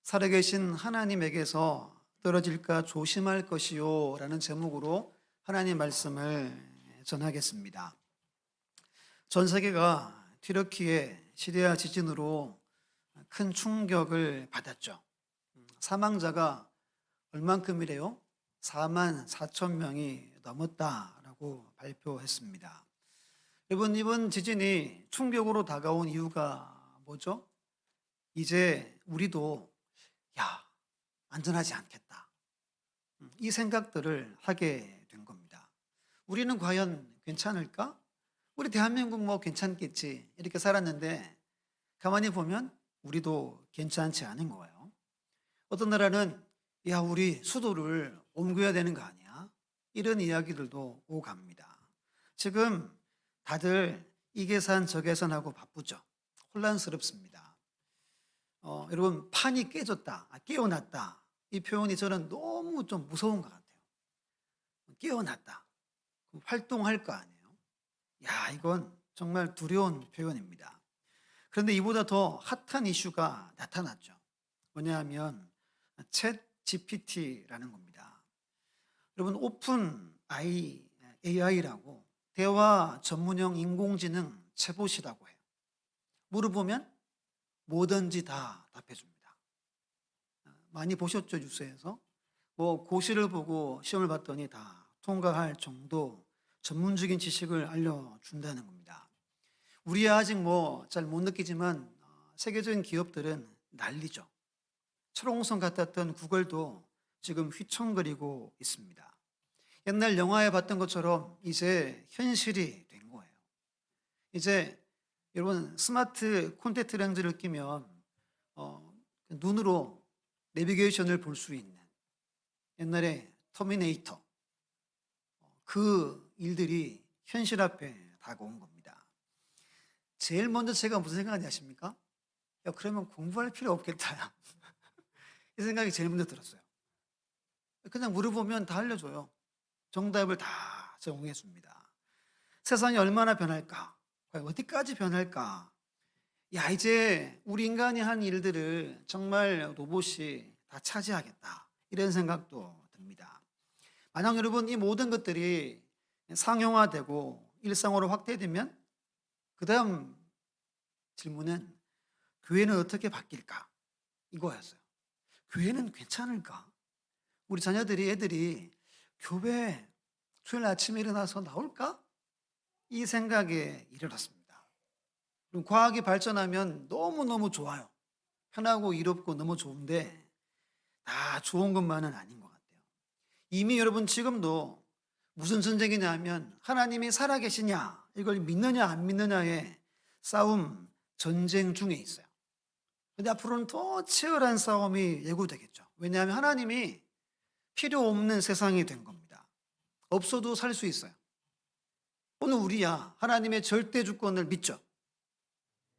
살아계신 하나님에게서 떨어질까 조심할 것이요 라는 제목으로 하나님 말씀을 전하겠습니다. 전 세계가 튀르키예 시리아 지진으로 큰 충격을 받았죠. 사망자가 얼만큼이래요? 4만 4천 명이 넘었다라고 발표했습니다. 여러분, 이번 지진이 충격으로 다가온 이유가 뭐죠? 이제 우리도 안전하지 않겠다, 이 생각들을 하게 된 겁니다. 우리는 과연 괜찮을까? 우리 대한민국 뭐 괜찮겠지 이렇게 살았는데 가만히 보면 우리도 괜찮지 않은 거예요. 어떤 나라는 우리 수도를 옮겨야 되는 거 아니야? 이런 이야기들도 오고 갑니다. 지금 다들 이 계산 저 계산하고 바쁘죠. 혼란스럽습니다. 여러분, 판이 깨졌다, 깨어났다, 이 표현이 저는 너무 좀 무서운 것 같아요. 깨어났다, 활동할 거 아니에요. 이건 정말 두려운 표현입니다. 그런데 이보다 더 핫한 이슈가 나타났죠. 뭐냐면 챗 GPT라는 겁니다. 여러분, 오픈 AI라고 대화 전문형 인공지능 챗봇이라고 해요. 물어보면 뭐든지 다 답해줍니다. 많이 보셨죠, 뉴스에서? 고시를 보고 시험을 봤더니 다 통과할 정도 전문적인 지식을 알려준다는 겁니다. 우리야 아직 잘 못 느끼지만 세계적인 기업들은 난리죠. 철옹성 같았던 구글도 지금 휘청거리고 있습니다. 옛날 영화에 봤던 것처럼 이제 현실이 된 거예요. 이제 여러분, 스마트 콘택트 렌즈를 끼면 눈으로 내비게이션을 볼 수 있는, 옛날에 터미네이터, 그 일들이 현실 앞에 다가온 겁니다. 제일 먼저 제가 무슨 생각이 아십니까? 그러면 공부할 필요 없겠다. 이 생각이 제일 먼저 들었어요. 그냥 물어보면 다 알려줘요. 정답을 다 제공해 줍니다. 세상이 얼마나 변할까? 어디까지 변할까? 이제 우리 인간이 한 일들을 정말 로봇이 다 차지하겠다, 이런 생각도 듭니다. 만약 여러분, 이 모든 것들이 상용화되고 일상으로 확대되면 그 다음 질문은 교회는 어떻게 바뀔까? 이거였어요. 교회는 괜찮을까? 우리 애들이 교회 주일 아침에 일어나서 나올까? 이 생각에 이르렀습니다. 그럼 과학이 발전하면 너무너무 좋아요. 편하고 이롭고 너무 좋은데 다 좋은 것만은 아닌 것 같아요. 이미 여러분, 지금도 무슨 전쟁이냐 하면 하나님이 살아계시냐, 이걸 믿느냐 안 믿느냐의 싸움, 전쟁 중에 있어요. 그런데 앞으로는 더 치열한 싸움이 예고되겠죠. 왜냐하면 하나님이 필요 없는 세상이 된 겁니다. 없어도 살 수 있어요. 오늘 우리야 하나님의 절대 주권을 믿죠.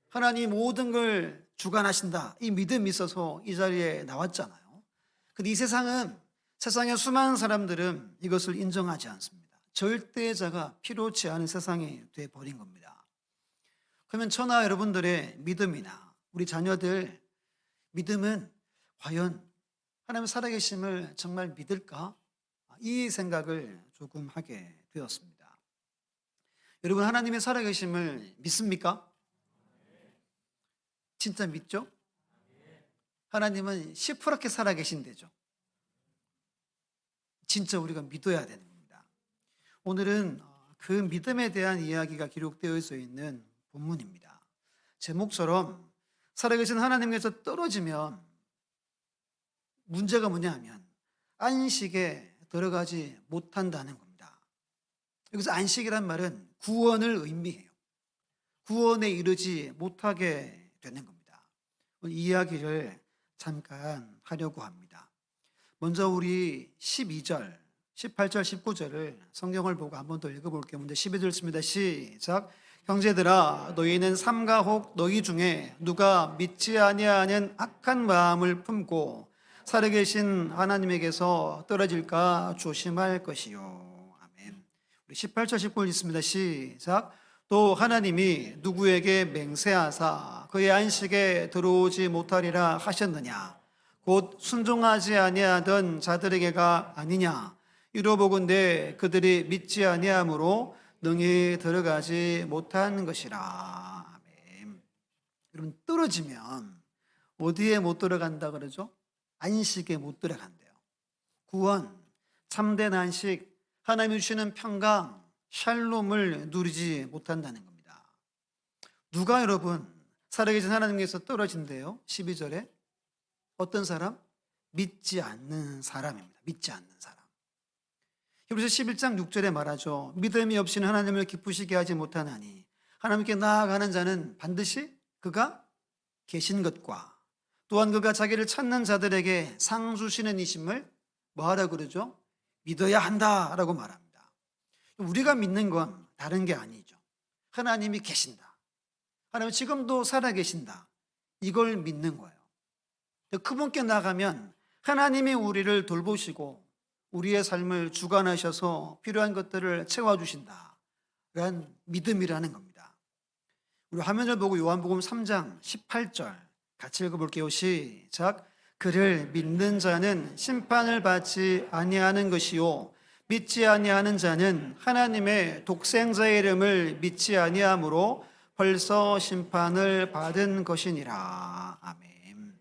하나님이 모든 걸 주관하신다, 이 믿음이 있어서 이 자리에 나왔잖아요. 근데 이 세상의 수많은 사람들은 이것을 인정하지 않습니다. 절대자가 필요치 않은 세상이 되어버린 겁니다. 그러면 저나 여러분들의 믿음이나 우리 자녀들 믿음은 과연 하나님 살아계심을 정말 믿을까? 이 생각을 조금 하게 되었습니다. 여러분, 하나님의 살아계심을 믿습니까? 진짜 믿죠? 하나님은 시퍼렇게 살아계신대죠. 진짜 우리가 믿어야 되는 겁니다. 오늘은 그 믿음에 대한 이야기가 기록되어 있는 본문입니다. 제목처럼 살아계신 하나님께서 떨어지면 문제가 뭐냐 하면 안식에 들어가지 못한다는 겁니다. 여기서 안식이란 말은 구원을 의미해요. 구원에 이르지 못하게 되는 겁니다. 이 이야기를 잠깐 하려고 합니다. 먼저 우리 12절, 18절, 19절을 성경을 보고 한 번 더 읽어볼게요. 먼저 12절 읽습니다. 시작. 형제들아, 너희는 삼가 혹 너희 중에 누가 믿지 아니하는 악한 마음을 품고 살아계신 하나님에게서 떨어질까 조심할 것이요. 아멘. 우리 18절, 19절 읽습니다. 시작. 또 하나님이 누구에게 맹세하사 그의 안식에 들어오지 못하리라 하셨느냐? 곧 순종하지 아니하던 자들에게가 아니냐. 이로보건대 그들이 믿지 아니함으로 능히 들어가지 못한 것이라. 아멘. 여러분, 떨어지면 어디에 못 들어간다 그러죠? 안식에 못 들어간대요. 구원, 참된 안식, 하나님이 주시는 평강, 샬롬을 누리지 못한다는 겁니다. 누가 여러분 살아계신 하나님께서 떨어진대요? 12절에 어떤 사람? 믿지 않는 사람입니다. 믿지 않는 사람. 그래서 11장 6절에 말하죠. 믿음이 없이는 하나님을 기쁘시게 하지 못하나니 하나님께 나아가는 자는 반드시 그가 계신 것과 또한 그가 자기를 찾는 자들에게 상 주시는 이심을 뭐하라 그러죠? 믿어야 한다라고 말합니다. 우리가 믿는 건 다른 게 아니죠. 하나님이 계신다. 하나님 지금도 살아계신다. 이걸 믿는 거예요. 그분께 나가면 하나님이 우리를 돌보시고 우리의 삶을 주관하셔서 필요한 것들을 채워주신다. 라는 믿음이라는 겁니다. 우리 화면을 보고 요한복음 3장 18절 같이 읽어볼게요. 시작. 그를 믿는 자는 심판을 받지 아니하는 것이요 믿지 아니하는 자는 하나님의 독생자의 이름을 믿지 아니하므로 벌써 심판을 받은 것이니라. 아멘.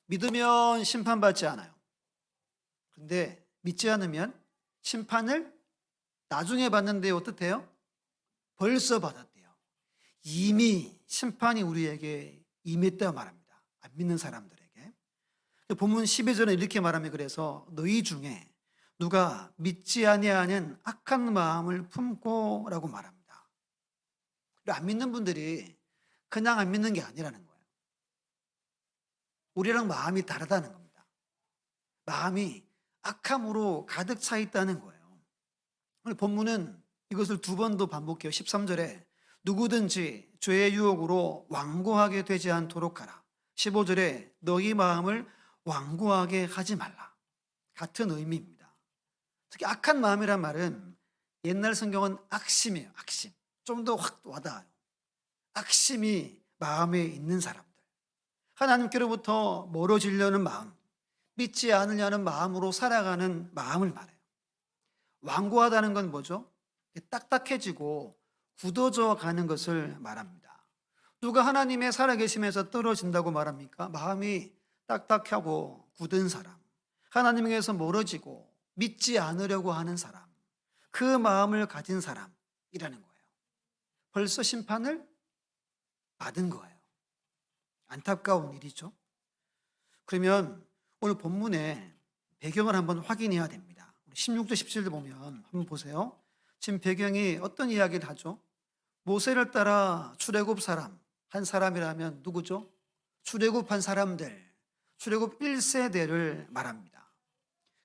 믿으면 심판받지 않아요. 그런데 믿지 않으면 심판을 나중에 받는데 어떻대요? 벌써 받았대요. 이미 심판이 우리에게 임했다 말합니다. 안 믿는 사람들에게. 본문 12절에 이렇게 말하면 그래서 너희 중에 누가 믿지 아니하는 악한 마음을 품고 라고 말합니다. 안 믿는 분들이 그냥 안 믿는 게 아니라는 거예요. 우리랑 마음이 다르다는 겁니다. 마음이 악함으로 가득 차 있다는 거예요. 오늘 본문은 이것을 두 번 더 반복해요. 13절에 누구든지 죄의 유혹으로 완고하게 되지 않도록 하라. 15절에 너희 마음을 완고하게 하지 말라. 같은 의미입니다. 특히 악한 마음이란 말은 옛날 성경은 악심이에요. 악심. 좀 더 확 와닿아요. 악심이 마음에 있는 사람들. 하나님께로부터 멀어지려는 마음. 믿지 않으려는 마음으로 살아가는 마음을 말해요. 완고하다는 건 뭐죠? 딱딱해지고 굳어져 가는 것을 말합니다. 누가 하나님의 살아계심에서 떨어진다고 말합니까? 마음이 딱딱하고 굳은 사람, 하나님에게서 멀어지고 믿지 않으려고 하는 사람, 그 마음을 가진 사람이라는 거예요. 벌써 심판을 받은 거예요. 안타까운 일이죠. 그러면 오늘 본문의 배경을 한번 확인해야 됩니다. 16절 17절 보면 한번 보세요. 지금 배경이 어떤 이야기를 하죠? 모세를 따라 출애굽 사람, 한 사람이라면 누구죠? 출애굽한 사람들, 출애굽 1세대를 말합니다.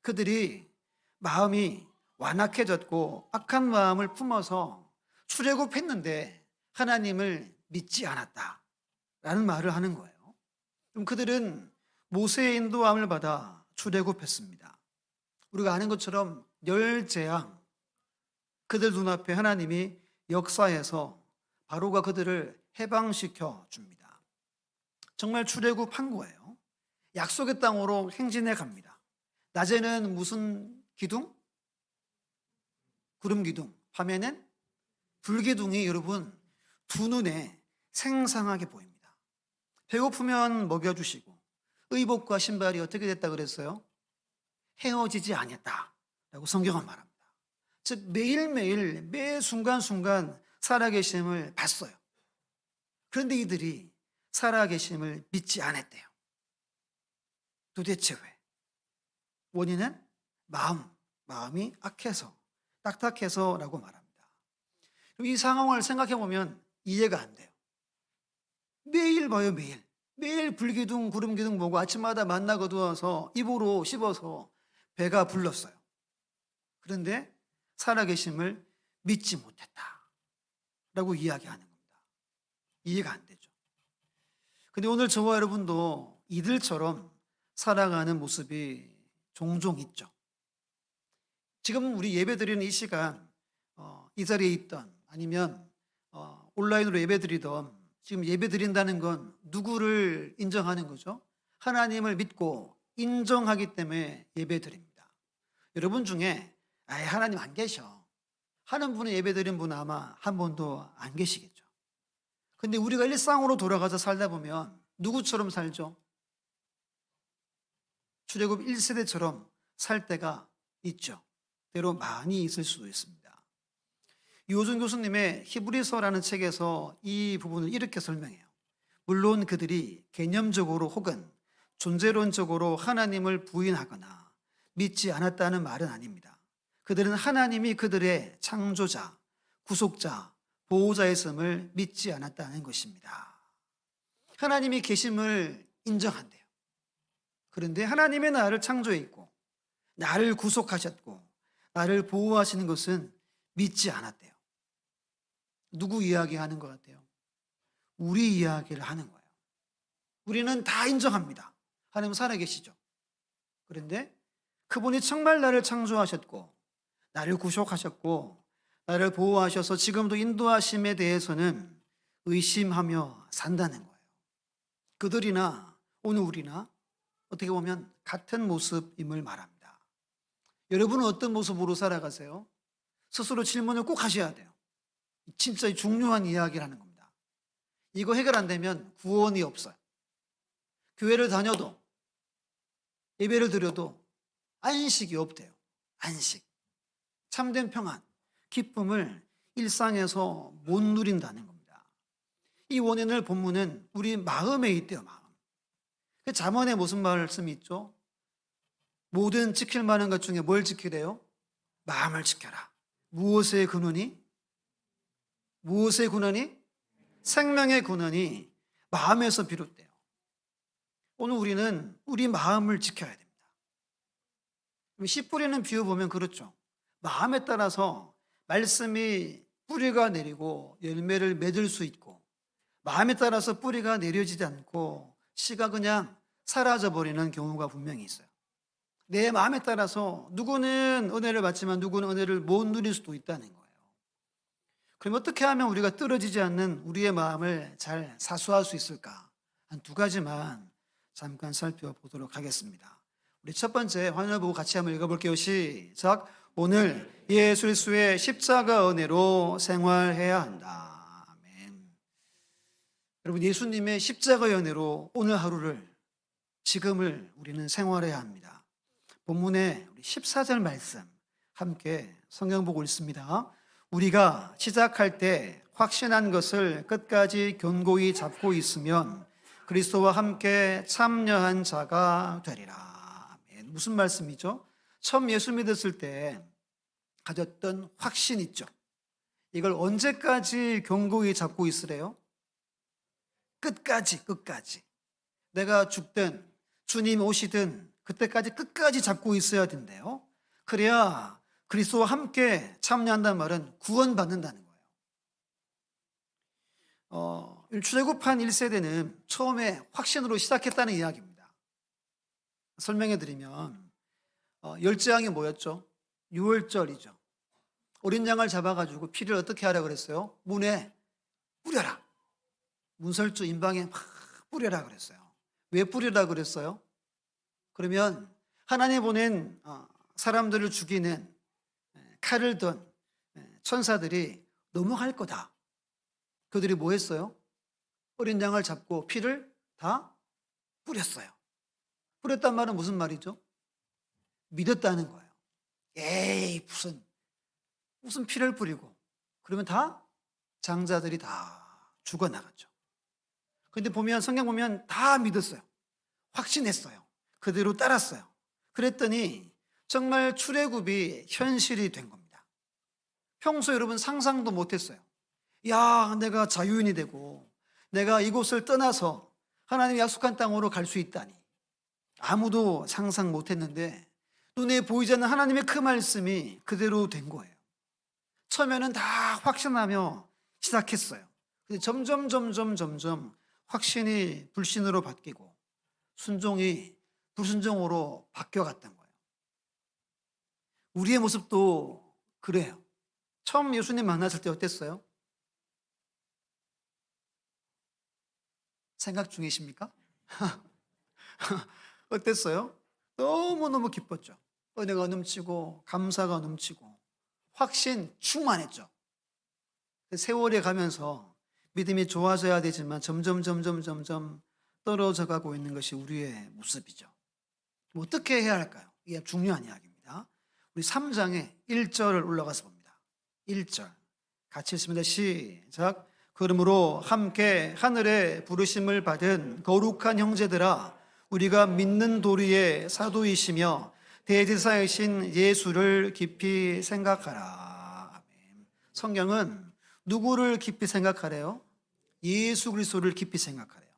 그들이 마음이 완악해졌고 악한 마음을 품어서 출애굽했는데 하나님을 믿지 않았다라는 말을 하는 거예요. 그럼 그들은 모세의 인도함을 받아 출애굽했습니다. 우리가 아는 것처럼 열 재앙, 그들 눈앞에 하나님이 역사해서 바로가 그들을 해방시켜 줍니다. 정말 출애굽한 거예요. 약속의 땅으로 행진해 갑니다. 낮에는 무슨 기둥? 구름 기둥. 밤에는 불기둥이 여러분 두 눈에 생생하게 보입니다. 배고프면 먹여주시고 의복과 신발이 어떻게 됐다 그랬어요? 헤어지지 아니했다라고 성경은 말합니다. 즉 매일매일 매 순간순간 살아계심을 봤어요. 그런데 이들이 살아계심을 믿지 않았대요. 도대체 왜? 원인은 마음이 악해서 딱딱해서라고 말합니다. 이 상황을 생각해 보면 이해가 안 돼요. 매일 봐요. 매일 불기둥 구름기둥 보고 아침마다 만나 거두어서 입으로 씹어서 배가 불렀어요. 그런데 살아계심을 믿지 못했다라고 이야기하는 겁니다. 이해가 안 되죠. 근데 오늘 저와 여러분도 이들처럼 살아가는 모습이 종종 있죠. 지금 우리 예배드리는 이 시간 이 자리에 있던 아니면 온라인으로 예배드리던 지금 예배드린다는 건 누구를 인정하는 거죠? 하나님을 믿고 인정하기 때문에 예배드립니다. 여러분 중에 아예 하나님 안 계셔 하는 분이 예배드린 분은 아마 한 분도 안 계시겠죠. 근데 우리가 일상으로 돌아가서 살다 보면 누구처럼 살죠? 출애굽 1세대처럼 살 때가 있죠. 때로 많이 있을 수도 있습니다. 이호준 교수님의 히브리서라는 책에서 이 부분을 이렇게 설명해요. 물론 그들이 개념적으로 혹은 존재론적으로 하나님을 부인하거나 믿지 않았다는 말은 아닙니다. 그들은 하나님이 그들의 창조자, 구속자, 보호자였음을 믿지 않았다는 것입니다. 하나님이 계심을 인정한대요. 그런데 하나님의 나를 창조했고 나를 구속하셨고 나를 보호하시는 것은 믿지 않았대요. 누구 이야기하는 것 같아요? 우리 이야기를 하는 거예요. 우리는 다 인정합니다. 하나님 살아계시죠. 그런데 그분이 정말 나를 창조하셨고 나를 구속하셨고 나를 보호하셔서 지금도 인도하심에 대해서는 의심하며 산다는 거예요. 그들이나 오늘 우리나 어떻게 보면 같은 모습임을 말합니다. 여러분은 어떤 모습으로 살아가세요? 스스로 질문을 꼭 하셔야 돼요. 진짜 중요한 이야기를 하는 겁니다. 이거 해결 안 되면 구원이 없어요. 교회를 다녀도 예배를 드려도 안식이 없대요. 안식. 참된 평안, 기쁨을 일상에서 못 누린다는 겁니다. 이 원인을 본문은 우리 마음에 있대요. 마음. 그 잠언에 무슨 말씀이 있죠? 모든 지킬 만한 것 중에 뭘 지키래요? 마음을 지켜라. 무엇의 근원이? 무엇의 근원이? 생명의 근원이 마음에서 비롯돼요. 오늘 우리는 우리 마음을 지켜야 됩니다. 씨 뿌리는 비유 보면 그렇죠. 마음에 따라서 말씀이 뿌리가 내리고 열매를 맺을 수 있고 마음에 따라서 뿌리가 내려지지 않고 씨가 그냥 사라져버리는 경우가 분명히 있어요. 내 마음에 따라서 누구는 은혜를 받지만 누구는 은혜를 못 누릴 수도 있다는 거예요. 그럼 어떻게 하면 우리가 떨어지지 않는 우리의 마음을 잘 사수할 수 있을까? 한 두 가지만 잠깐 살펴보도록 하겠습니다. 우리 첫 번째 화면을 보고 같이 한번 읽어볼게요. 시작. 오늘 예수 그리스도의 십자가 은혜로 생활해야 한다. 아멘. 여러분, 예수님의 십자가 은혜로 오늘 하루를 지금을 우리는 생활해야 합니다. 본문의 14절 말씀 함께 성경 보고 있습니다. 우리가 시작할 때 확신한 것을 끝까지 견고히 잡고 있으면 그리스도와 함께 참여한 자가 되리라. 무슨 말씀이죠? 처음 예수 믿었을 때 가졌던 확신 있죠. 이걸 언제까지 견고히 잡고 있으래요? 끝까지. 내가 죽든 주님 오시든 그때까지 끝까지 잡고 있어야 된대요. 그래야 그리스도와 함께 참여한다는 말은 구원받는다는 거예요. 출애굽한 1세대는 처음에 확신으로 시작했다는 이야기입니다. 설명해 드리면 열재앙이 뭐였죠? 유월절이죠. 어린 양을 잡아가지고 피를 어떻게 하라 그랬어요? 문에 뿌려라. 문설주 임방에 막 뿌려라 그랬어요. 왜 뿌리라 그랬어요? 그러면 하나님 보낸 사람들을 죽이는 칼을 든 천사들이 넘어갈 거다. 그들이 뭐 했어요? 어린 양을 잡고 피를 다 뿌렸어요. 뿌렸단 말은 무슨 말이죠? 믿었다는 거예요. 에이, 무슨 피를 뿌리고. 그러면 다 장자들이 다 죽어나갔죠. 그런데 성경 보면 다 믿었어요. 확신했어요. 그대로 따랐어요. 그랬더니 정말 출애굽이 현실이 된 겁니다. 평소 여러분 상상도 못했어요. 야, 내가 자유인이 되고 내가 이곳을 떠나서 하나님의 약속한 땅으로 갈 수 있다니. 아무도 상상 못했는데 눈에 보이지 않는 하나님의 그 말씀이 그대로 된 거예요. 처음에는 다 확신하며 시작했어요. 근데 점점 확신이 불신으로 바뀌고 순종이 불순종으로 바뀌어갔던 거예요. 우리의 모습도 그래요. 처음 예수님 만났을 때 어땠어요? 생각 중이십니까? 어땠어요? 너무너무 기뻤죠. 은혜가 넘치고 감사가 넘치고 확신 충만했죠. 세월이 가면서 믿음이 좋아져야 되지만 점점 떨어져 가고 있는 것이 우리의 모습이죠. 어떻게 해야 할까요? 이게 중요한 이야기입니다. 우리 3장의 1절을 올라가서 봅니다. 1절 같이 읽습니다. 시작. 그러므로 함께 하늘의 부르심을 받은 거룩한 형제들아, 우리가 믿는 도리의 사도이시며 대제사이신 예수를 깊이 생각하라. 아멘. 성경은 누구를 깊이 생각하래요? 예수 그리스도를 깊이 생각하래요.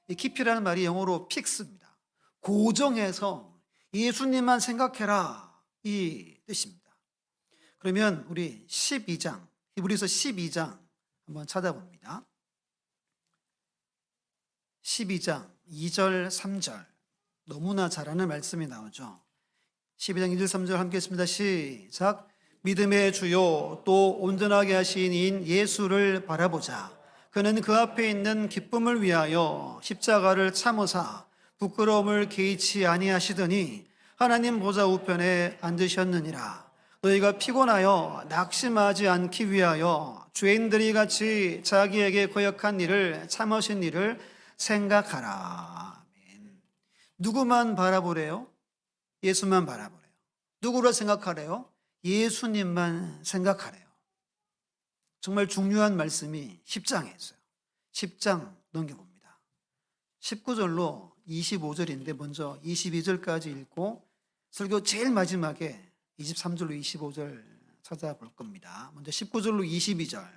이 깊이라는 말이 영어로 픽스입니다. 고정해서 예수님만 생각해라, 이 뜻입니다. 그러면 우리 12장, 히브리서 12장 한번 찾아봅니다. 12장 2절 3절 너무나 잘 아는 말씀이 나오죠. 12장 2절 3절 함께 했습니다. 시작. 믿음의 주요 또 온전하게 하신 이인 예수를 바라보자. 그는 그 앞에 있는 기쁨을 위하여 십자가를 참으사 부끄러움을 개의치 아니하시더니 하나님 보좌 우편에 앉으셨느니라. 너희가 피곤하여 낙심하지 않기 위하여 죄인들이 같이 자기에게 거역한 일을 참으신 일을 생각하라. 아멘. 누구만 바라보래요? 예수만 바라보래요. 누구를 생각하래요? 예수님만 생각하래요. 정말 중요한 말씀이 10장에 있어요. 10장 넘겨봅니다. 19절로 25절인데 먼저 22절까지 읽고 설교 제일 마지막에 23절로 25절 찾아볼 겁니다. 먼저 19절로 22절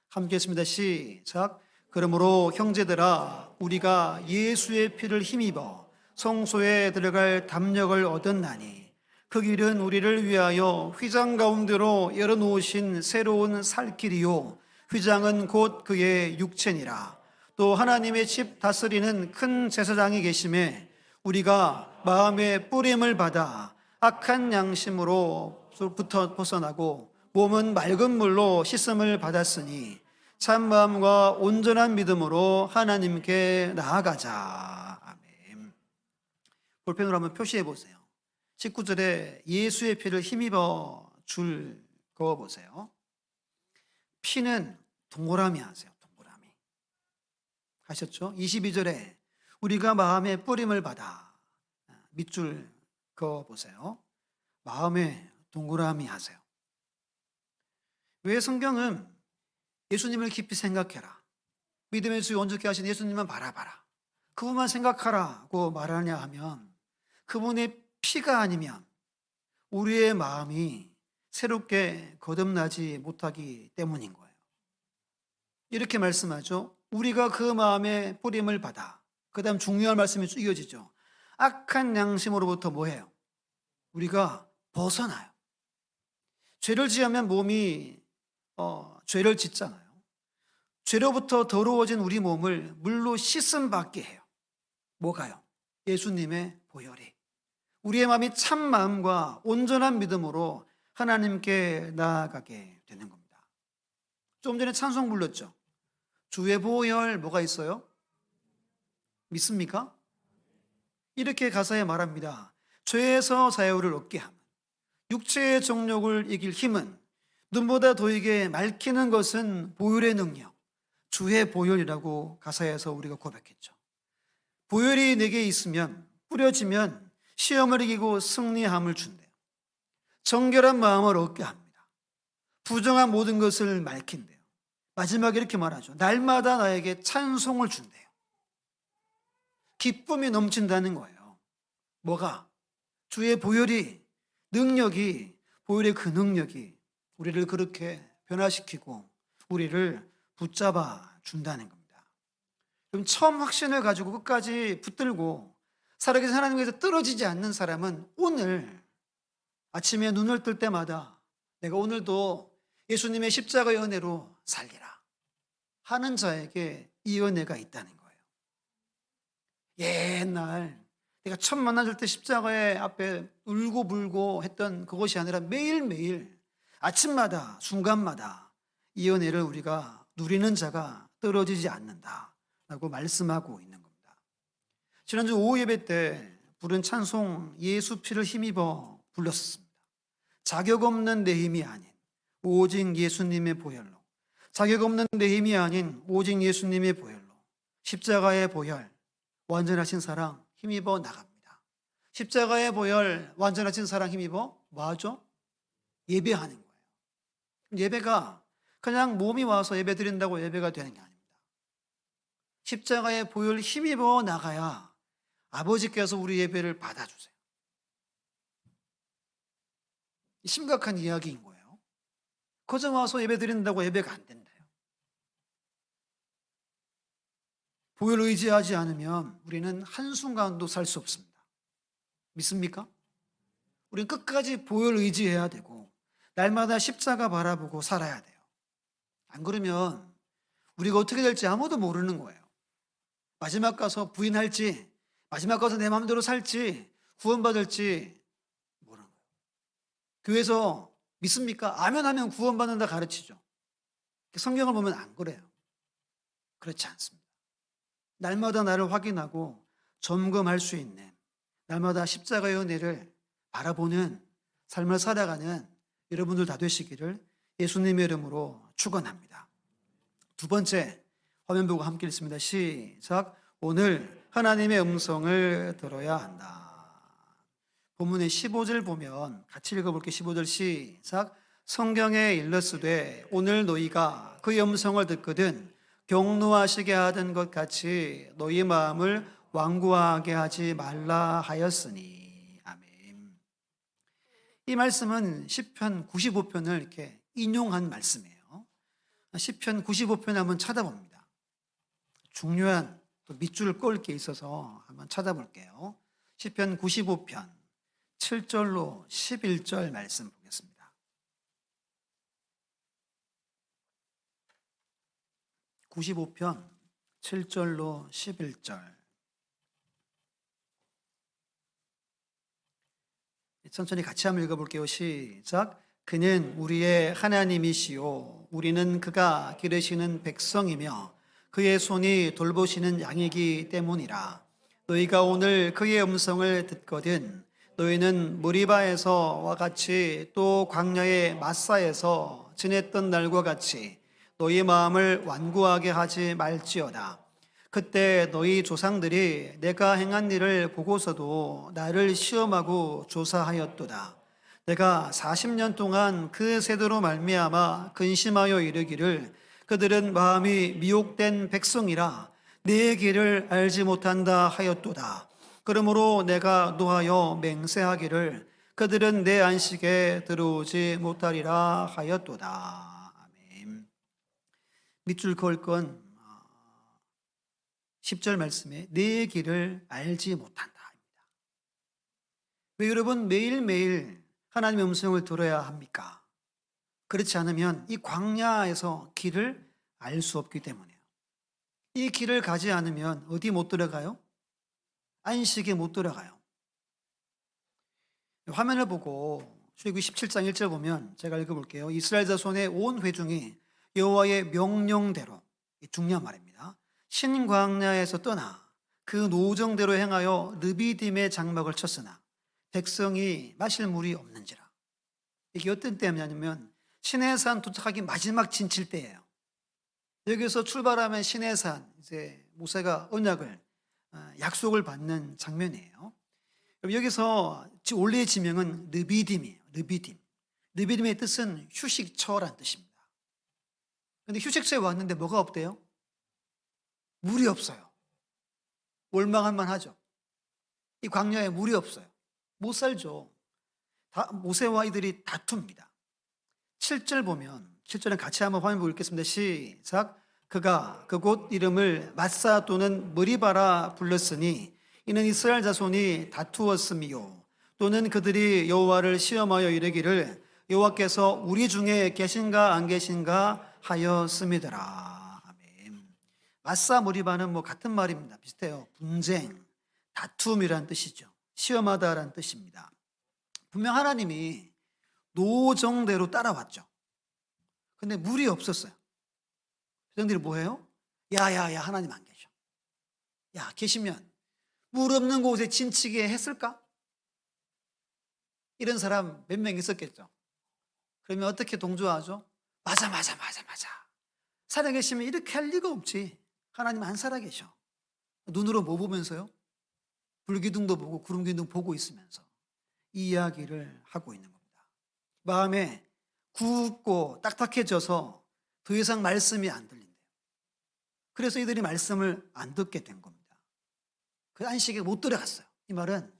함께 했습니다. 시작. 그러므로 형제들아, 우리가 예수의 피를 힘입어 성소에 들어갈 담력을 얻었나니 그 길은 우리를 위하여 휘장 가운데로 열어놓으신 새로운 살 길이요 휘장은 곧 그의 육체니라. 또 하나님의 집 다스리는 큰 제사장이 계심에 우리가 마음의 뿌림을 받아 악한 양심으로부터 벗어나고 몸은 맑은 물로 씻음을 받았으니 참 마음과 온전한 믿음으로 하나님께 나아가자. 아멘. 볼펜으로 한번 표시해 보세요. 19절에 예수의 피를 힘입어 줄 그어 보세요. 피는 동그라미 하세요. 동그라미. 하셨죠? 22절에 우리가 마음의 뿌림을 받아 밑줄 그어 보세요. 마음에 동그라미 하세요. 왜 성경은 예수님을 깊이 생각해라, 믿음의 주 온전케 하신 예수님만 바라봐라, 그분만 생각하라고 말하냐 하면 그분의 피가 아니면 우리의 마음이 새롭게 거듭나지 못하기 때문인 거예요. 이렇게 말씀하죠. 우리가 그 마음의 뿌림을 받아. 그 다음 중요한 말씀이 쭉 이어지죠. 악한 양심으로부터 뭐해요? 우리가 벗어나요. 죄를 지으면 몸이 죄를 짓잖아요. 죄로부터 더러워진 우리 몸을 물로 씻음 받게 해요. 뭐가요? 예수님의 보혈이. 우리의 마음이 참 마음과 온전한 믿음으로 하나님께 나아가게 되는 겁니다. 좀 전에 찬송 불렀죠. 주의 보혈 뭐가 있어요? 믿습니까? 이렇게 가사에 말합니다. 죄에서 자유를 얻게 함은, 육체의 정욕을 이길 힘은, 눈보다 더이게 맑히는 것은 보혈의 능력, 주의 보혈이라고 가사에서 우리가 고백했죠. 보혈이 내게 있으면, 뿌려지면 시험을 이기고 승리함을 준대요. 정결한 마음을 얻게 합니다. 부정한 모든 것을 맑힌대요. 마지막에 이렇게 말하죠. 날마다 나에게 찬송을 준대요. 기쁨이 넘친다는 거예요. 뭐가? 주의 보혈이, 능력이, 보혈의 그 능력이 우리를 그렇게 변화시키고 우리를 붙잡아 준다는 겁니다. 그럼 처음 확신을 가지고 끝까지 붙들고 살아계신 하나님께서 떨어지지 않는 사람은 오늘 아침에 눈을 뜰 때마다 내가 오늘도 예수님의 십자가의 은혜로 살리라 하는 자에게 이 은혜가 있다는 거예요. 옛날 내가 처음 만나줄 때 십자가의 앞에 울고 불고 했던 그것이 아니라 매일매일 아침마다 순간마다 이 은혜를 우리가 누리는 자가 떨어지지 않는다라고 말씀하고 있는 겁니다. 지난주 오후 예배 때 부른 찬송 예수 피를 힘입어 불렀습니다. 자격 없는 내 힘이 아닌 오직 예수님의 보혈로, 자격 없는 내 힘이 아닌 오직 예수님의 보혈로, 십자가의 보혈, 완전하신 사랑 힘입어 나갑니다. 십자가의 보혈, 완전하신 사랑 힘입어 뭐하죠? 예배하는 거예요. 예배가 그냥 몸이 와서 예배 드린다고 예배가 되는 게 아닙니다. 십자가의 보혈 힘입어 나가야 아버지께서 우리 예배를 받아주세요. 심각한 이야기인 거예요. 거저 와서 예배 드린다고 예배가 안 된대요. 보혈 의지하지 않으면 우리는 한순간도 살 수 없습니다. 믿습니까? 우리는 끝까지 보혈 의지해야 되고 날마다 십자가 바라보고 살아야 돼요. 안 그러면 우리가 어떻게 될지 아무도 모르는 거예요. 마지막 가서 부인할지, 마지막 가서 내 마음대로 살지, 구원받을지 모르는 거예요. 교회에서 믿습니까? 아멘 하면 구원받는다 가르치죠. 성경을 보면 안 그래요. 그렇지 않습니다. 날마다 나를 확인하고 점검할 수 있는, 날마다 십자가의 은혜를 바라보는 삶을 살아가는 여러분들 다 되시기를 예수님의 이름으로 축원합니다. 두 번째, 화면 보고 함께 읽습니다. 시작. 오늘 하나님의 음성을 들어야 한다. 본문의 15절 보면 같이 읽어볼게요. 15절 시작. 성경에 일렀으되 오늘 너희가 그의 음성을 듣거든 경노하시게 하던 것 같이 너희 마음을 완고하게 하지 말라 하였으니. 아멘. 이 말씀은 시편 95편을 이렇게 인용한 말씀이에요. 시편 95편 한번 찾아봅니다. 중요한 또 밑줄을 꼴 게 있어서 한번 찾아볼게요. 시편 95편 7절로 11절 말씀 보겠습니다. 95편 7절로 11절. 천천히 같이 한번 읽어볼게요. 시작. 그는 우리의 하나님이시요 우리는 그가 기르시는 백성이며 그의 손이 돌보시는 양이기 때문이라. 너희가 오늘 그의 음성을 듣거든 너희는 무리바에서와 같이 또 광야의 마사에서 지냈던 날과 같이 너희 마음을 완고하게 하지 말지어다. 그때 너희 조상들이 내가 행한 일을 보고서도 나를 시험하고 조사하였도다. 내가 40년 동안 그 세대로 말미암아 근심하여 이르기를 그들은 마음이 미혹된 백성이라 내 길을 알지 못한다 하였도다. 그러므로 내가 노하여 맹세하기를 그들은 내 안식에 들어오지 못하리라 하였도다. 아멘. 밑줄 그을 건 10절 말씀에 내 길을 알지 못한다 합니다. 왜 여러분 매일매일 하나님의 음성을 들어야 합니까? 그렇지 않으면 이 광야에서 길을 알 수 없기 때문이에요. 이 길을 가지 않으면 어디 못 들어가요? 안식에 못 들어가요. 화면을 보고 출애굽기 17장 1절 보면 제가 읽어볼게요. 이스라엘 자손의 온 회중이 여호와의 명령대로, 중요한 말입니다. 신광야에서 떠나 그 노정대로 행하여 르비딤의 장막을 쳤으나 백성이 마실 물이 없는지라. 이게 어떤 때냐면 시내산 도착하기 마지막 진칠 때예요. 여기서 출발하면 시내산, 이제 모세가 언약을 약속을 받는 장면이에요. 여기서 원래의 지명은 르비딤이에요. 르비딤. 르비딤의 뜻은 휴식처란 뜻입니다. 그런데 휴식처에 왔는데 뭐가 없대요? 물이 없어요. 원망할 만하죠. 이 광야에 물이 없어요. 못 살죠. 모세와 이들이 다툽니다. 7절 보면 7절은 같이 한번 화면 보고 읽겠습니다. 시작. 그가 그곳 이름을 마사 또는 머리바라 불렀으니 이는 이스라엘 자손이 다투었음이요 또는 그들이 여호와를 시험하여 이르기를 여호와께서 우리 중에 계신가 안 계신가 하였음이더라. 아멘. 마사 머리바는 뭐 같은 말입니다. 비슷해요. 분쟁, 다툼이란 뜻이죠. 시험하다라는 뜻입니다. 분명 하나님이 노정대로 따라왔죠. 근데 물이 없었어요. 백성들이 뭐해요? 야야야 하나님 안 계셔. 야 계시면 물 없는 곳에 진치게 했을까? 이런 사람 몇 명 있었겠죠. 그러면 어떻게 동조하죠? 맞아. 살아계시면 이렇게 할 리가 없지. 하나님 안 살아계셔. 눈으로 뭐 보면서요? 불기둥도 보고 구름기둥 보고 있으면서 이 이야기를 하고 있는 겁니다. 마음에 굳고 딱딱해져서 더 이상 말씀이 안 들린대요. 그래서 이들이 말씀을 안 듣게 된 겁니다. 그 안식에 못 들어갔어요. 이 말은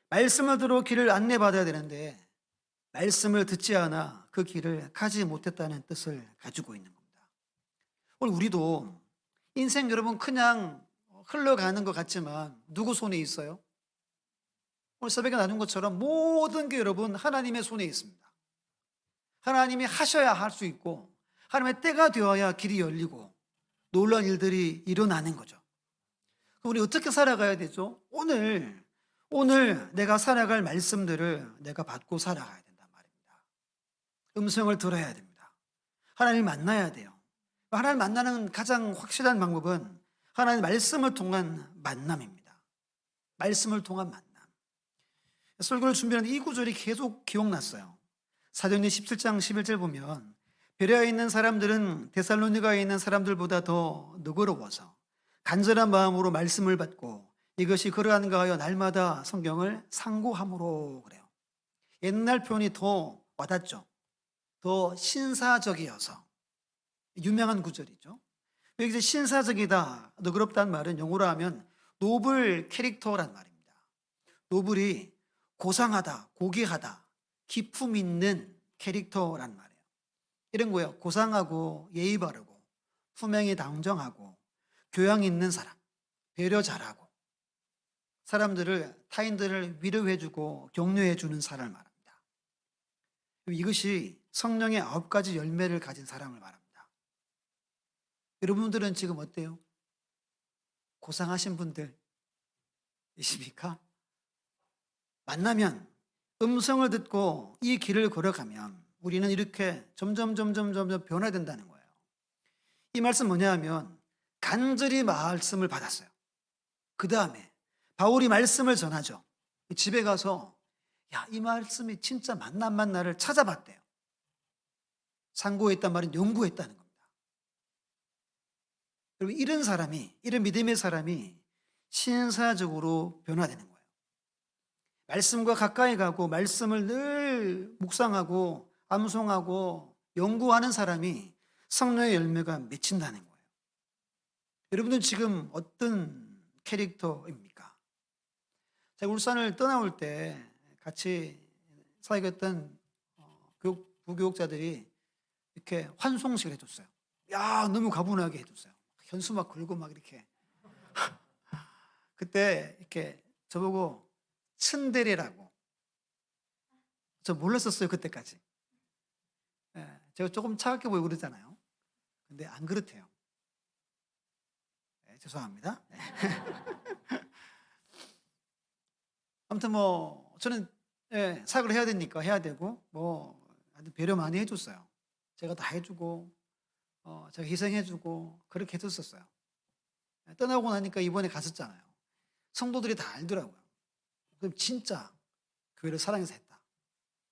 말씀을 들어 길을 안내받아야 되는데 말씀을 듣지 않아 그 길을 가지 못했다는 뜻을 가지고 있는 겁니다. 오늘 우리도 인생 여러분 그냥 흘러가는 것 같지만 누구 손에 있어요? 오늘 새벽에 나눈 것처럼 모든 게 여러분 하나님의 손에 있습니다. 하나님이 하셔야 할 수 있고 하나님의 때가 되어야 길이 열리고 놀라운 일들이 일어나는 거죠. 우리 어떻게 살아가야 되죠? 오늘 내가 살아갈 말씀들을 내가 받고 살아가야 된단 말입니다. 음성을 들어야 됩니다. 하나님을 만나야 돼요. 하나님을 만나는 가장 확실한 방법은 하나님의 말씀을 통한 만남입니다. 말씀을 통한 만남. 설교를 준비하는데 이 구절이 계속 기억났어요. 사도행전 17장 11절 보면 베레아에 있는 사람들은 데살로니가에 있는 사람들보다 더 너그러워서 간절한 마음으로 말씀을 받고 이것이 그러한가 하여 날마다 성경을 상고함으로 그래요. 옛날 표현이 더 와닿죠. 더 신사적이어서 유명한 구절이죠. 여기서 신사적이다, 너그럽다는 말은 영어로 하면 노블 캐릭터란 말입니다. 노블이 고상하다, 고귀하다, 기품 있는 캐릭터란 말이에요. 이런 거예요. 고상하고 예의 바르고 품행이 당정하고 교양 있는 사람, 배려 잘하고 타인들을 위로해주고 격려해주는 사람을 말합니다. 이것이 성령의 9가지 열매를 가진 사람을 말합니다. 여러분들은 지금 어때요? 고상하신 분들이십니까? 만나면 음성을 듣고 이 길을 걸어가면 우리는 이렇게 점점 변화된다는 거예요. 이 말씀 뭐냐 하면 간절히 말씀을 받았어요. 그 다음에 바울이 말씀을 전하죠. 집에 가서 이 말씀이 진짜 맞나를 찾아봤대요. 상고했단 말은 연구했다는 겁니다. 여러분 이런 믿음의 사람이 신사적으로 변화되는 거예요. 말씀과 가까이 가고 말씀을 늘 묵상하고 암송하고 연구하는 사람이 성령의 열매가 맺힌다는 거예요. 여러분은 지금 어떤 캐릭터입니까? 제가 울산을 떠나올 때 같이 사역했던 부교육자들이 이렇게 환송식을 해줬어요. 너무 가분하게 해줬어요. 현수 막 걸고 막 이렇게. 그때 이렇게 저보고 츤데레라고. 저 몰랐었어요, 그때까지. 제가 조금 차갑게 보이고 그러잖아요. 근데 안 그렇대요. 죄송합니다. 아무튼 저는 사역을 해야 되니까 해야 되고 배려 많이 해줬어요. 제가 다 해주고 제가 희생해주고 그렇게 해줬었어요. 떠나고 나니까 이번에 갔었잖아요. 성도들이 다 알더라고요. 그럼 진짜 교회를 사랑해서 했다.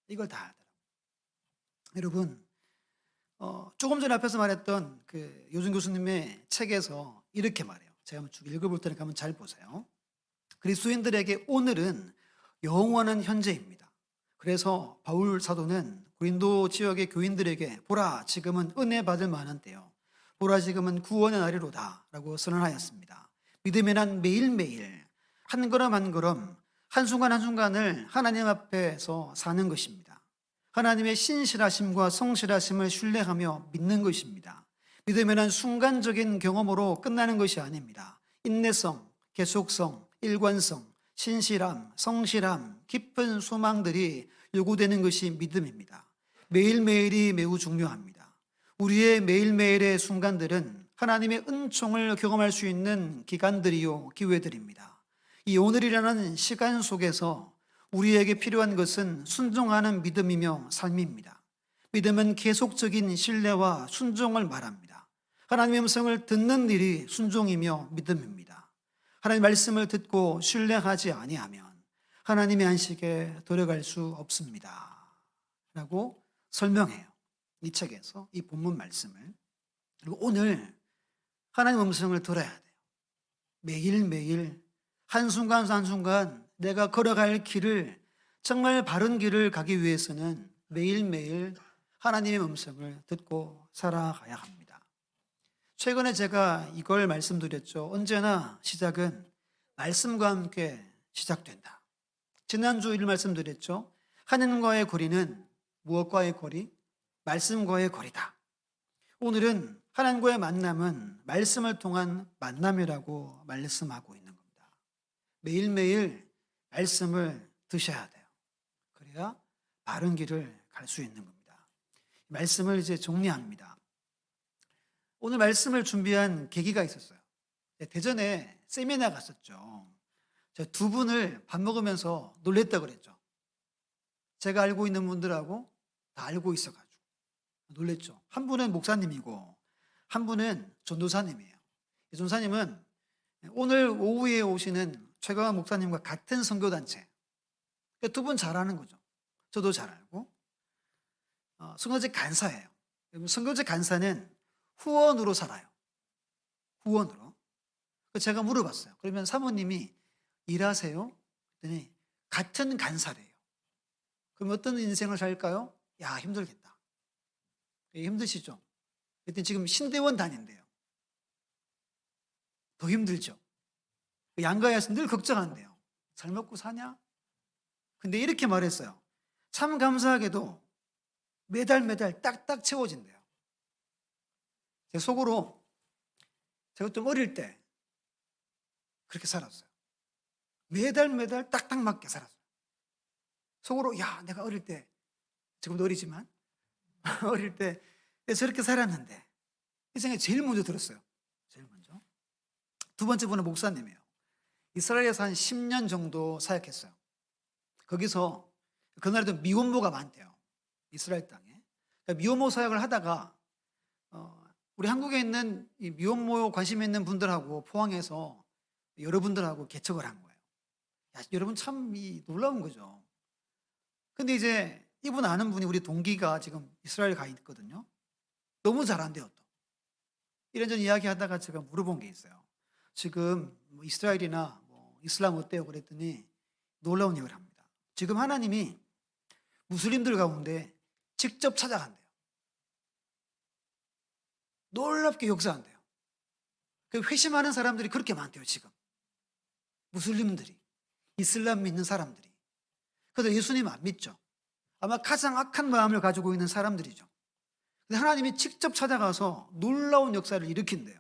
이걸 다 알더라고요. 여러분 조금 전에 앞에서 말했던 그 요준 교수님의 책에서 이렇게 말해요. 제가 한번 쭉 읽어볼 테니까 한번 잘 보세요. 그리스도인들에게 오늘은 영원한 현재입니다. 그래서 바울 사도는 고린도 지역의 교인들에게 보라 지금은 은혜 받을 만한 때요. 보라 지금은 구원의 날이로다 라고 선언하였습니다. 믿음의 난 매일매일 한 걸음 한 걸음 한순간 한순간을 하나님 앞에서 사는 것입니다. 하나님의 신실하심과 성실하심을 신뢰하며 믿는 것입니다. 믿음의 난 순간적인 경험으로 끝나는 것이 아닙니다. 인내성, 계속성, 일관성, 신실함, 성실함, 깊은 소망들이 요구되는 것이 믿음입니다. 매일매일이 매우 중요합니다. 우리의 매일매일의 순간들은 하나님의 은총을 경험할 수 있는 기간들이요 기회들입니다. 이 오늘이라는 시간 속에서 우리에게 필요한 것은 순종하는 믿음이며 삶입니다. 믿음은 계속적인 신뢰와 순종을 말합니다. 하나님의 음성을 듣는 일이 순종이며 믿음입니다. 하나님의 말씀을 듣고 신뢰하지 아니하면 하나님의 안식에 들어갈 수 없습니다 라고 설명해요. 이 책에서 이 본문 말씀을. 그리고 오늘 하나님의 음성을 들어야 돼요. 매일매일 한순간 한순간 내가 걸어갈 길을, 정말 바른 길을 가기 위해서는 매일매일 하나님의 음성을 듣고 살아가야 합니다. 최근에 제가 이걸 말씀드렸죠. 언제나 시작은 말씀과 함께 시작된다. 지난주 일 말씀드렸죠. 하나님과의 거리는 무엇과의 거리? 말씀과의 거리다. 오늘은 하나님과의 만남은 말씀을 통한 만남이라고 말씀하고 있는 겁니다. 매일매일 말씀을 드셔야 돼요. 그래야 바른 길을 갈 수 있는 겁니다. 말씀을 이제 정리합니다. 오늘 말씀을 준비한 계기가 있었어요. 대전에 세미나 갔었죠. 제가 두 분을 밥 먹으면서 놀랬다고 그랬죠. 제가 알고 있는 분들하고 다 알고 있어가지고 놀랬죠. 한 분은 목사님이고 한 분은 전도사님이에요. 이 전도사님은 오늘 오후에 오시는 최강환 목사님과 같은 선교단체. 두 분 잘 아는 거죠. 저도 잘 알고. 선교제 간사예요. 선교제 간사는 후원으로 살아요. 후원으로. 제가 물어봤어요. 그러면 사모님이 일하세요? 그랬더니 같은 간사래요. 그럼 어떤 인생을 살까요? 야, 힘들겠다. 힘드시죠? 그랬더니 지금 신대원 다닌대요. 더 힘들죠? 양가에서 늘 걱정한대요. 잘 먹고 사냐? 근데 이렇게 말했어요. 참 감사하게도 매달 딱딱 채워진대요. 제 속으로 제가 좀 어릴 때 그렇게 살았어요. 매달 딱딱 맞게 살았어요. 속으로 야, 내가 어릴 때, 지금도 어리지만 어릴 때 저렇게 살았는데, 이 생각이 제일 먼저 들었어요. 제일 먼저. 두 번째 분은 목사님이에요. 이스라엘에서 한 10년 정도 사역했어요. 거기서 그날에도 미혼모가 많대요. 이스라엘 땅에. 그러니까 미혼모 사역을 하다가 우리 한국에 있는 이 미혼모 관심 있는 분들하고 포항에서 여러분들하고 개척을 한 거예요. 야, 여러분 참 놀라운 거죠. 근데 이제 이분 아는 분이 우리 동기가 지금 이스라엘 가 있거든요. 너무 잘한대요 또. 이런저런 이야기 하다가 제가 물어본 게 있어요. 지금 뭐 이스라엘이나 뭐 이슬람 어때요? 그랬더니 놀라운 얘기를 합니다. 지금 하나님이 무슬림들 가운데 직접 찾아간대요. 놀랍게 역사한대요. 회심하는 사람들이 그렇게 많대요 지금. 무슬림들이, 이슬람 믿는 사람들이. 그래서 예수님 안 믿죠. 아마 가장 악한 마음을 가지고 있는 사람들이죠. 근데 하나님이 직접 찾아가서 놀라운 역사를 일으킨대요.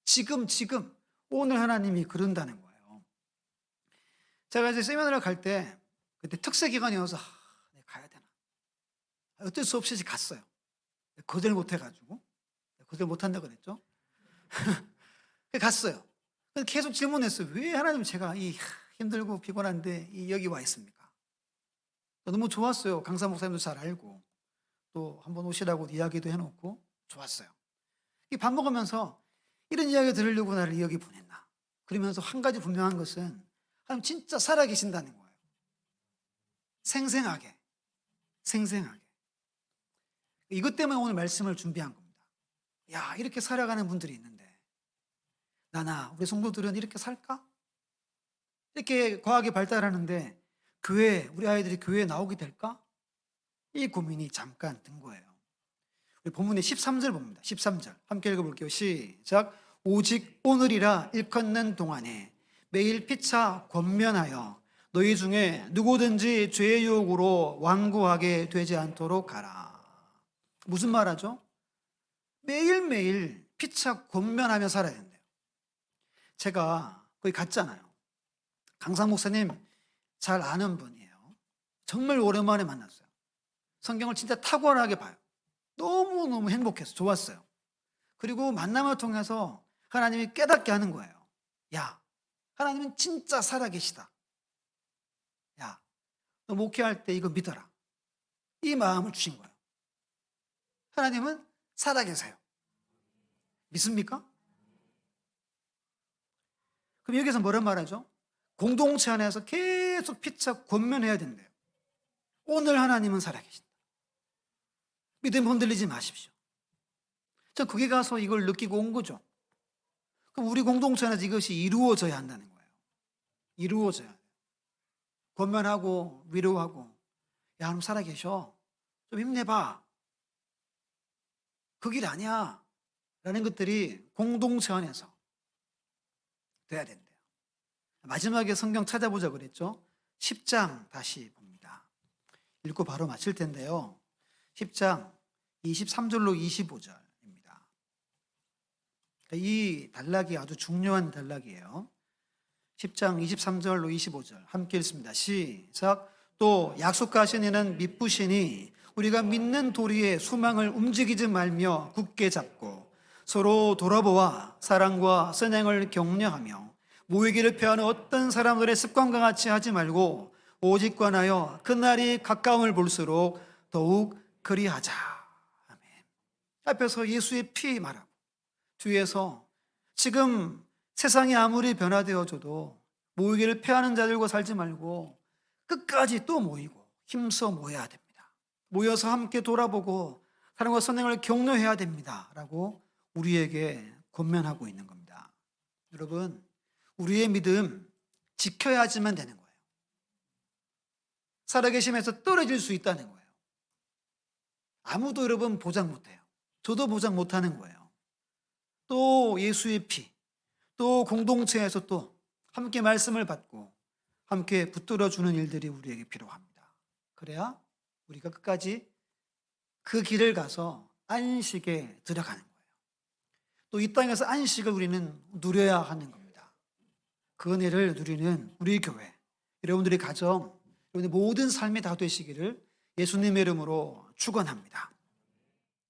지금 오늘 하나님이 그런다는 거예요. 제가 이제 세미나를 갈 때 그때 특세 기간이어서 내가 가야 되나? 어쩔 수 없이 갔어요. 거절 못 해가지고. 거절 못 한다고 그랬죠. 갔어요. 계속 질문했어요. 왜 하나님 제가 힘들고 피곤한데 여기 와 있습니까? 너무 좋았어요. 강사 목사님도 잘 알고 또 한번 오시라고 이야기도 해놓고 좋았어요. 밥 먹으면서 이런 이야기 들으려고 나를 여기 보냈나? 그러면서 한 가지 분명한 것은 하나님 진짜 살아계신다는 거예요. 생생하게. 이것 때문에 오늘 말씀을 준비한 겁니다. 야, 이렇게 살아가는 분들이 있는데 나나 우리 성도들은 이렇게 살까? 이렇게 과학이 발달하는데 우리 아이들이 교회에 나오게 될까? 이 고민이 잠깐 든 거예요. 우리 본문의 13절 봅니다. 13절 함께 읽어볼게요. 시작. 오직 오늘이라 일컫는 동안에 매일 피차 권면하여 너희 중에 누구든지 죄의 유혹으로 완고하게 되지 않도록 하라. 무슨 말하죠? 매일매일 피차 권면하며 살아야 된대요. 제가 거기 갔잖아요. 강사 목사님 잘 아는 분이에요. 정말 오랜만에 만났어요. 성경을 진짜 탁월하게 봐요. 너무너무 행복해서 좋았어요. 그리고 만남을 통해서 하나님이 깨닫게 하는 거예요. 야, 하나님은 진짜 살아계시다. 야, 너 목회할 때 이거 믿어라. 이 마음을 주신 거예요. 하나님은 살아계세요. 믿습니까? 그럼 여기서 뭐란 말하죠? 공동체 안에서 계속 피차 권면해야 된대요. 오늘 하나님은 살아계신다. 믿음 흔들리지 마십시오. 전 거기 가서 이걸 느끼고 온 거죠. 그럼 우리 공동체 안에서 이것이 이루어져야 한다는 거예요. 이루어져야 돼요. 권면하고 위로하고, 야, 하나님 살아계셔. 좀 힘내봐. 그 길 아니야. 라는 것들이 공동체 안에서 돼야 된대요. 마지막에 성경 찾아보자 그랬죠. 10장 다시 봅니다. 읽고 바로 마칠 텐데요. 10장 23절로 25절입니다. 이 단락이 아주 중요한 단락이에요. 10장 23절로 25절 함께 읽습니다. 시작. 또 약속하신 이는 미쁘시니 우리가 믿는 도리에 소망을 움직이지 말며 굳게 잡고 서로 돌아보아 사랑과 선행을 격려하며 모이기를 피하는 어떤 사람들의 습관과 같이 하지 말고 오직 관하여 그날이 가까움을 볼수록 더욱 그리하자. 아멘. 앞에서 예수의 피 말하고 뒤에서 지금 세상이 아무리 변화되어져도 모이기를 피하는 자들과 살지 말고 끝까지 또 모이고 힘써 모여야 됩니다. 모여서 함께 돌아보고 사랑과 선행을 격려해야 됩니다. 라고 우리에게 권면하고 있는 겁니다. 여러분, 우리의 믿음 지켜야지만 되는 거예요. 살아계심에서 떨어질 수 있다는 거예요. 아무도 여러분 보장 못해요. 저도 보장 못하는 거예요. 또 예수의 피, 또 공동체에서 또 함께 말씀을 받고 함께 붙들어주는 일들이 우리에게 필요합니다. 그래야 우리가 끝까지 그 길을 가서 안식에 들어가는 거예요. 또 이 땅에서 안식을 우리는 누려야 하는 겁니다. 그 은혜를 누리는 우리 교회, 여러분들의 가정, 여러분의 모든 삶이 다 되시기를 예수님의 이름으로 축원합니다.